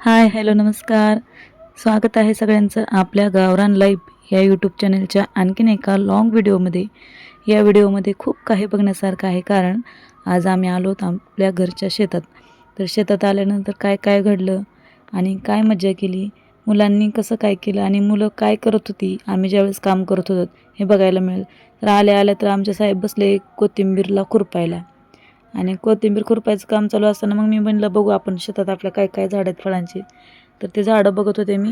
हाय, hello, नमस्कार. स्वागत आहे सगळ्यांचं आपल्या गावरान लाईव्ह या यूट्यूब चॅनलच्या आणखीन एका लाँग व्हिडिओमध्ये. या व्हिडिओमध्ये खूप काही बघण्यासारखं आहे, कारण आज आम्ही आलो आहोत आपल्या घरच्या शेतात. तर शेतात आल्यानंतर काय काय घडलं आणि काय मजा केली, मुलांनी कसं काय केलं आणि मुलं काय करत होती आम्ही ज्यावेळेस काम करत होतो, हे बघायला मिळेल. तर आल्या आल्या तर आमचे साहेब बसले कोथिंबीरला खुरपायला, आणि कोथिंबीर खुरपायचं काम चालू असताना मग मी म्हणलं बघू आपण शेतात आपल्या काय काय झाड आहेत फळांची. तर ते झाडं बघत होते मी.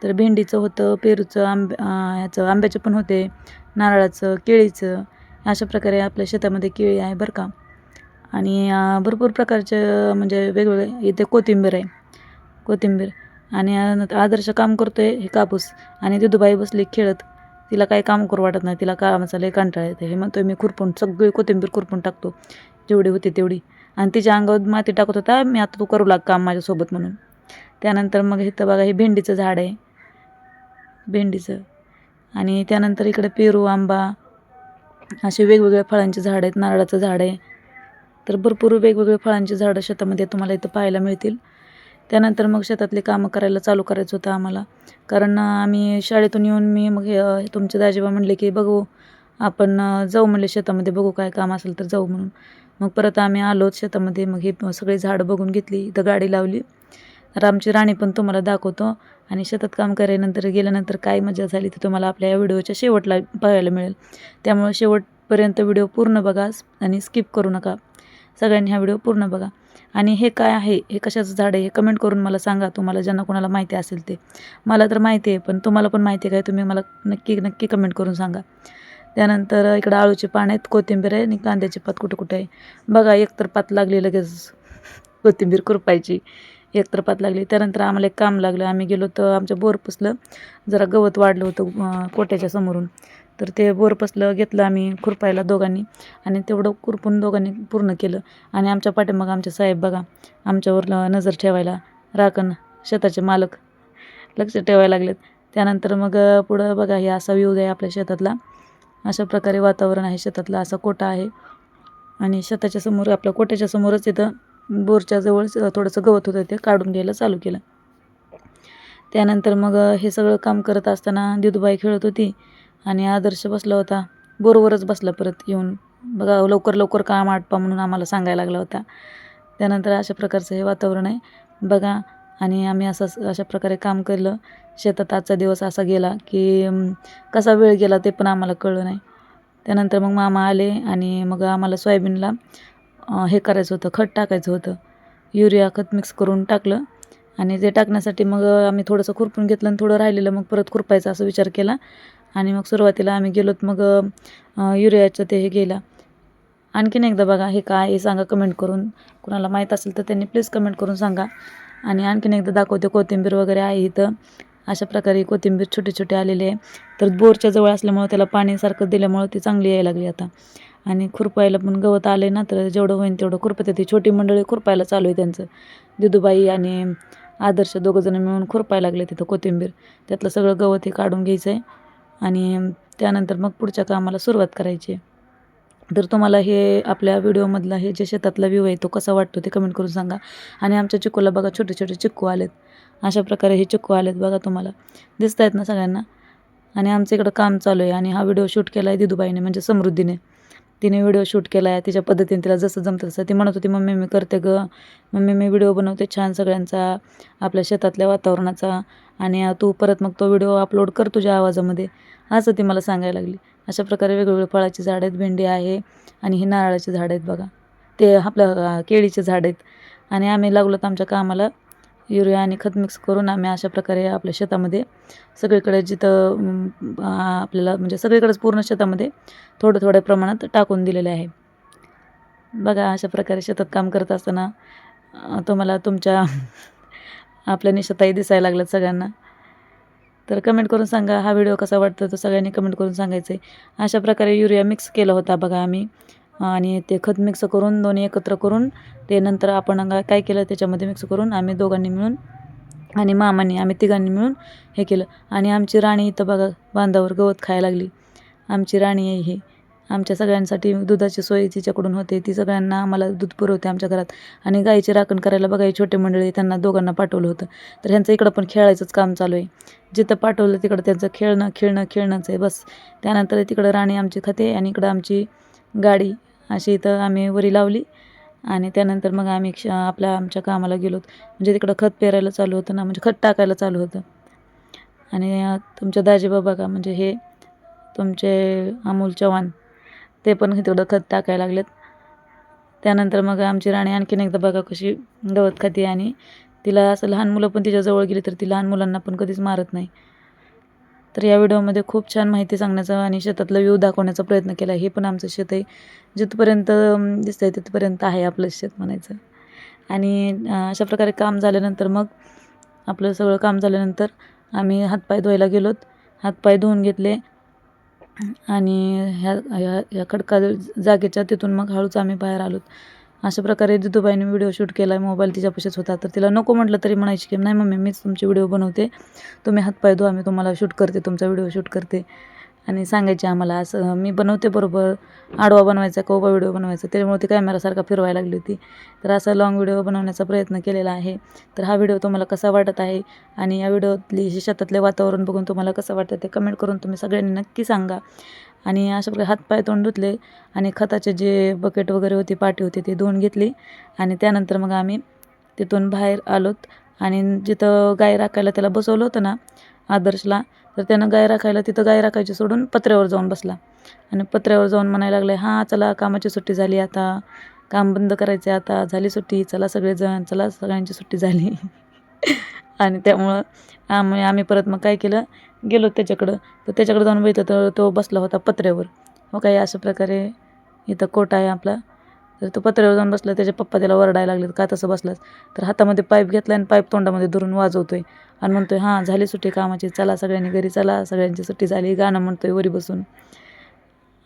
तर भेंडीचं होतं, पेरूचं, ह्याचं आंब्याचे पण होते, नारळाचं, केळीचं. अशा प्रकारे आपल्या शेतामध्ये केळी आहे बरं का. आणि भरपूर प्रकारचे म्हणजे वेगवेगळे इथे कोथिंबीर आहे, कोथिंबीर. आणि आदर्श काम करतो आहे हे कापूस. आणि दुधूबाई बसली खेळत. तिला काही काम करू वाटत नाही, तिला कामाचा लय कंटाळा येतं. हे म्हणतोय मी खुरपून सगळी कोथिंबीर खुरपून टाकतो जेवढी होती तेवढी. आणि तिच्या अंगावर माती टाकत होता, मी आता तू करू लाग काम माझ्यासोबत म्हणून. त्यानंतर मग इथं बघा हे भेंडीचं झाड आहे, भेंडीचं. आणि त्यानंतर इकडे पेरू, आंबा, असे वेगवेगळ्या फळांची झाडं आहेत, नारळाचं झाड आहे. तर भरपूर वेगवेगळे फळांची झाडं शेतामध्ये तुम्हाला इथं पाहायला मिळतील. त्यानंतर मग शेतातले कामं करायला चालू करायचं होतं आम्हाला, कारण आम्ही शाळेतून येऊन मी मग तुमचे दाजीबा म्हणले की बघू आपण जाऊ म्हणले शेतामध्ये, बघू काय काम असेल तर जाऊ म्हणून. मग परत आम्ही आलोत शेतामध्ये. मग ही सगळी झाडं बघून घेतली, इथं गाडी लावली. तर आमची राणी पण तुम्हाला दाखवतो. आणि शेतात काम करायनंतर गेल्यानंतर काय मजा झाली ती तुम्हाला आपल्या या व्हिडिओच्या शेवटला पाहायला मिळेल. त्यामुळे शेवटपर्यंत व्हिडिओ पूर्ण बघा आणि स्किप करू नका. सगळ्यांनी हा व्हिडिओ पूर्ण बघा. आणि हे काय आहे, हे कशाचं झाड आहे, हे कमेंट करून मला सांगा, तुम्हाला ज्यांना कोणाला माहिती असेल ते. मला तर माहिती आहे, पण तुम्हाला पण माहिती आहे काय, तुम्ही मला नक्की नक्की कमेंट करून सांगा. त्यानंतर इकडं आळूची पानं आहेत, कोथिंबीर आहे आणि कांद्याची पात कुठं कुठं आहे बघा. एकतर पात लागली लगेच कोथिंबीर खुरपायची, एकतर पात लागली. त्यानंतर आम्हाला एक काम लागलं, आम्ही गेलो तर आमच्या बोर पसलं जरा गवत वाढलं होतं कोट्याच्या समोरून. तर ते बोर पसलं घेतलं आम्ही खुरपायला दोघांनी, आणि तेवढं खुरपून दोघांनी पूर्ण केलं. आणि आमच्या पाठीमागं आमचे साहेब बघा आमच्यावर नजर ठेवायला, राखण शेताचे मालक लक्ष ठेवायला लागलेत. त्यानंतर मग पुढं बघा हे असा व्ह्यू आहे आपल्या शेतातला. अशा प्रकारे वातावरण आहे शेतातला, असा कोटा आहे. आणि शेताच्या समोर आपल्या कोट्याच्या समोरच इथं बोरच्या जवळ थोडंसं गवत होतं, ते काढून घ्यायला चालू केलं. त्यानंतर मग हे सगळं काम करत असताना दिदूबाई खेळत होती आणि आदर्श बसला होता, बोरवरच बसला परत येऊन. बघा लवकर लवकर काम आटपा म्हणून आम्हाला सांगायला लागला होता. त्यानंतर अशा प्रकारचं हे वातावरण आहे बघा. आणि आम्ही अशा प्रकारे काम केलं शेतात. आजचा दिवस असा गेला की कसा वेळ गेला ते पण आम्हाला कळलं नाही. त्यानंतर मग मामा आले आणि मग आम्हाला सोयाबीनला हे करायचं होतं, खत टाकायचं होतं. युरिया खत मिक्स करून टाकलं. आणि ते टाकण्यासाठी मग आम्ही थोडंसं खुरपून घेतलं आणि थोडं राहिलेलं मग परत खुरपायचा असा विचार केला. आणि मग सुरुवातीला आम्ही गेलोत मग युरियाचं ते हे गेला. आणखीन एकदा बघा हे काय हे सांगा कमेंट करून. कुणाला माहीत असेल तर त्यांनी प्लीज कमेंट करून सांगा. आणि आणखीन एकदा दाखवते, कोथिंबीर वगैरे आहे इथं. अशा प्रकारे कोथिंबीर छोटे छोटे आलेले आहे. तर बोरच्या जवळ असल्यामुळं त्याला पाणी सारखं दिल्यामुळं ती चांगली यायला लागली आता. आणि खुरपायला पण गवत आले ना, तर जेवढं होईल तेवढं खुरपत. ती छोटी मंडळी खुरपायला चालू आहे त्यांचं. दिदूबाई आणि आदर्श दोघंजणं मिळून खुरपायला लागले तिथं कोथिंबीर. त्यातलं सगळं गवत हे काढून घ्यायचं आहे आणि त्यानंतर मग पुढच्या कामाला सुरुवात करायची आहे. तर तुम्हाला हे आपल्या व्हिडिओमधला हे जे शेतातला व्ह्यू आहे तो कसा वाटतो ते कमेंट करून सांगा. आणि आमच्या चिक्कूला बघा छोटे छोटे चिक्कू आलेत. अशा प्रकारे हे चिक्कू आलेत बघा, तुम्हाला दिसत आहेत ना सगळ्यांना. आणि आमचं इकडं काम चालू आहे. आणि हा व्हिडिओ शूट केला आहे दिदूबाईने, म्हणजे समृद्धीने. तिने व्हिडिओ शूट केला आहे तिच्या पद्धतीने, तिला जसं जमतं तसं. ती म्हणत होती मम्मी मी करते गं, मम्मी मी व्हिडिओ बनवते छान सगळ्यांचा, आपल्या शेतातल्या वातावरणाचा. आणि तू परत मग तो व्हिडिओ अपलोड कर तुझ्या आवाजामध्ये, असं ती मला सांगायला लागली. अशा प्रकारे वेगवेगळे फळाची झाडं आहेत, भेंडी आहे आणि हे नारळाची झाडं आहेत बघा. ते आपल्या केळीचे झाड आहेत. आणि आम्ही लागलो तर आमच्या कामाला युरिया आणि खत मिक्स करून आम्ही अशा प्रकारे आपल्या शेतामध्ये सगळीकडे जिथं आपल्याला म्हणजे सगळीकडेच पूर्ण शेतामध्ये थोडं थोड्या प्रमाणात टाकून दिलेले आहे बघा. अशा प्रकारे शेतात काम करत असताना तुम्हाला तुमच्या आपल्या निशाताई दिसायला लागल्यात सगळ्यांना. तर कमेंट करून सांगा हा व्हिडिओ कसा वाटतो, तो सगळ्यांनी कमेंट करून सांगायचं आहे. अशा प्रकारे युरिया मिक्स केला होता बघा आम्ही. आणि ते खत मिक्स करून दोन्ही एकत्र करून ते नंतर आपण काय केलं त्याच्यामध्ये मिक्स करून आम्ही दोघांनी मिळून आणि मामाने आम्ही तिघांनी मिळून हे केलं. आणि आमची राणी इथं बघा बांधावर गवत खायला लागली. आमची राणी आहे ही. आमच्या सगळ्यांसाठी दुधाची सोय तिच्याकडून होते. ती सगळ्यांना आम्हाला दूध पुरवते आमच्या घरात. आणि गाईची राखण करायला बघा, छोटे मंडळी त्यांना दोघांना पाठवलं होतं. तर ह्यांचं इकडं पण खेळायचंच काम चालू आहे. जिथं पाठवलं तिकडं त्यांचं खेळणंच आहे बस. त्यानंतर तिकडं राणी आमची खाते आणि इकडं आमची गाडी अशी इथं आम्ही वरी लावली. आणि त्यानंतर मग आम्ही आमच्या कामाला गेलो. म्हणजे तिकडं खत पेरायला चालू होतं ना, म्हणजे खत टाकायला चालू होतं. आणि तुमच्या दाजीबा बघा, म्हणजे हे तुमचे अमोल चव्हाण, ते पण तिकडं खत टाकायला लागलेत. त्यानंतर मग आमची राणी आणखीन एकदा बघा कशी गवत खाते. आणि तिला असं लहान मुलं पण तिच्याजवळ गेली तर ती लहान मुलांना पण कधीच मारत नाही. तर या व्हिडिओमध्ये खूप छान माहिती सांगण्याचा आणि शेतातला व्ह्यू दाखवण्याचा प्रयत्न केला. हे पण आमचं शेत आहे. जिथपर्यंत दिसतंय तिथपर्यंत आहे आपलं शेत म्हणायचं. आणि अशा प्रकारे काम झाल्यानंतर मग आपलं सगळं काम झाल्यानंतर आम्ही हातपाय धुवायला गेलोत. हातपाय धुवून घेतले आणि ह्या खडका जागेच्या तिथून मग हळूच आम्ही बाहेर आलोत. अशा प्रकारे जिजूबाईने व्हिडिओ शूट केला आहे. मोबाईल तिच्यापाशीच होता. तर तिला नको म्हटलं तरी म्हणायची की नाही मम्मी, मीच तुमची व्हिडिओ बनवते, तुम्ही हातपाय धुवा, मी तुम्हाला शूट करते, तुमचा व्हिडिओ शूट करते. आणि सांगायचे आम्हाला असं मी बनवते बरोबर, आडवा बनवायचा का उभा व्हिडिओ बनवायचा, त्यामुळे ती कॅमेरासारखा फिरवायला लागली होती. तर असा लाँग व्हिडिओ बनवण्याचा प्रयत्न केलेला आहे. तर हा व्हिडिओ तुम्हाला कसा वाटत आहे आणि या व्हिडिओतली शेतातले वातावरण बघून तुम्हाला कसं वाटतं ते कमेंट करून तुम्ही सगळ्यांनी नक्की सांगा. आणि अशा प्रकारे हातपाय तोंड धुतले आणि खताचे जे बकेट वगैरे होती, पाटी होती, ती धुवून घेतली. आणि त्यानंतर मग आम्ही तिथून बाहेर आलोत. आणि जिथं गाय राखायला त्याला बसवलं होतं ना आदर्शला, तर त्यानं गाय राखायला तिथं गाय राखायची सोडून पत्र्यावर जाऊन बसला. आणि पत्र्यावर जाऊन म्हणायला लागले, हां चला कामाची सुट्टी झाली, आता काम बंद करायचे, आता झाली सुट्टी, चला सगळेजण, चला सगळ्यांची सुट्टी झाली. आणि त्यामुळं आम्ही परत मग काय केलं, गेलो त्याच्याकडं. तर त्याच्याकडे जाऊन बघितलं तर तो बसला होता पत्र्यावर. हो काय, अशा प्रकारे इथं कोटा आहे आपला. तर तो पत्र्यावर जाऊन बसला. त्याचे पप्पा त्याला वरडायला लागले, का तसं बसलास. तर हातामध्ये पाईप घेतला आणि पाईप तोंडामध्ये धरून वाजवतोय आणि म्हणतोय, हां झाली सुट्टी कामाची, चला सगळ्यांनी घरी चला, सगळ्यांची सुट्टी झाली, गाणं म्हणतोय वरी बसून.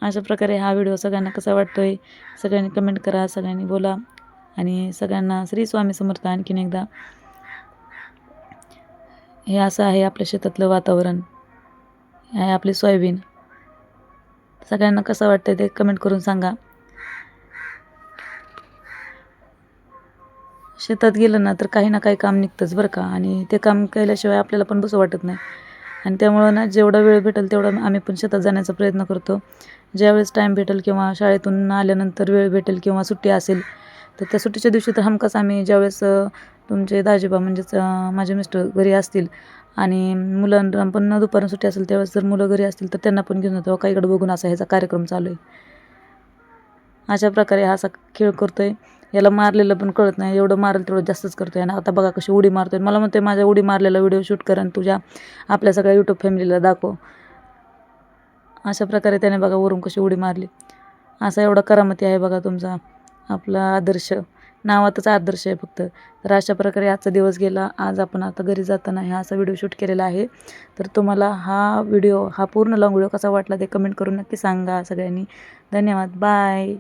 अशा प्रकारे हा व्हिडिओ सगळ्यांना कसा वाटतोय सगळ्यांनी कमेंट करा, सगळ्यांनी बोला. आणि सगळ्यांना श्री स्वामी समर्थ. आणखीन एकदा हे असं आहे आपल्या शेतातलं वातावरण, हे आहे आपली सोयाबीन. सगळ्यांना कसं वाटतं ते कमेंट करून सांगा. शेतात गेलं ना तर काही ना काही काम निघतंच बरं का. आणि ते काम केल्याशिवाय आपल्याला पण बसं वाटत नाही. आणि त्यामुळं ना जेवढा वेळ भेटेल तेवढा आम्ही पण शेतात जाण्याचा प्रयत्न करतो. ज्यावेळेस टाईम भेटेल किंवा शाळेतून आल्यानंतर वेळ भेटेल किंवा सुट्टी असेल तर त्या सुट्टीच्या दिवशी तर हमखास आम्ही ज्यावेळेस तुमचे दाजीबा म्हणजेच माझे मिस्टर घरी असतील आणि मुलांना पण दुपारून सुट्टी असेल त्यावेळेस जर मुलं घरी असतील तर त्यांना पण घेऊन जातो. काहीकडे बघून असा ह्याचा कार्यक्रम चालू आहे. अशा प्रकारे हा असा खेळ करतो आहे. याला मारलेलं पण कळत नाही, एवढं मारेल तेवढं जास्तच करतो आहे. आणि आता बघा कशी उडी मारतो आहे. मला म्हणते माझ्या उडी मारलेला व्हिडिओ शूट कर आणि तुझ्या आपल्या सगळ्या यूट्यूब फॅमिलीला दाखव. अशा प्रकारे त्याने बघा वरून कशी उडी मारली. असा एवढा करामती आहे बघा तुमचा आपला आदर्श. नावातच आदर्श आहे फक्त. तर अशा प्रकारे आजचा दिवस गेला. आज आपण आता घरी जाताना हा असा व्हिडिओ शूट केलेला आहे. तर तुम्हाला हा पूर्ण लाँग व्हिडिओ कसा वाटला ते कमेंट करून नक्की सांगा सगळ्यांनी. धन्यवाद. बाय.